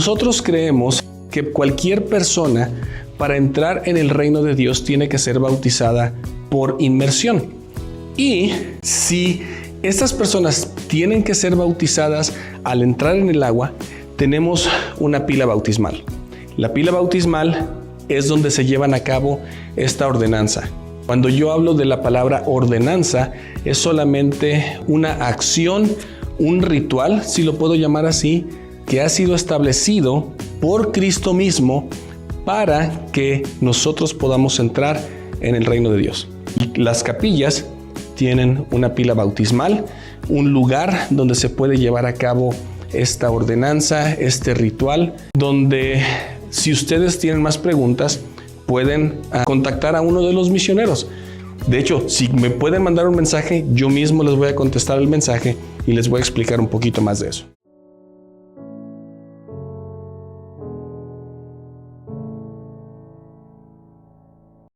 Nosotros creemos que cualquier persona para entrar en el reino de Dios tiene que ser bautizada por inmersión. Y si estas personas tienen que ser bautizadas al entrar en el agua, tenemos una pila bautismal. La pila bautismal es donde se llevan a cabo esta ordenanza. Cuando yo hablo de la palabra ordenanza, es solamente una acción, un ritual, si lo puedo llamar así, que ha sido establecido por Cristo mismo para que nosotros podamos entrar en el reino de Dios. Y las capillas tienen una pila bautismal, un lugar donde se puede llevar a cabo esta ordenanza, este ritual, donde si ustedes tienen más preguntas, pueden contactar a uno de los misioneros. De hecho, si me pueden mandar un mensaje, yo mismo les voy a contestar el mensaje y les voy a explicar un poquito más de eso.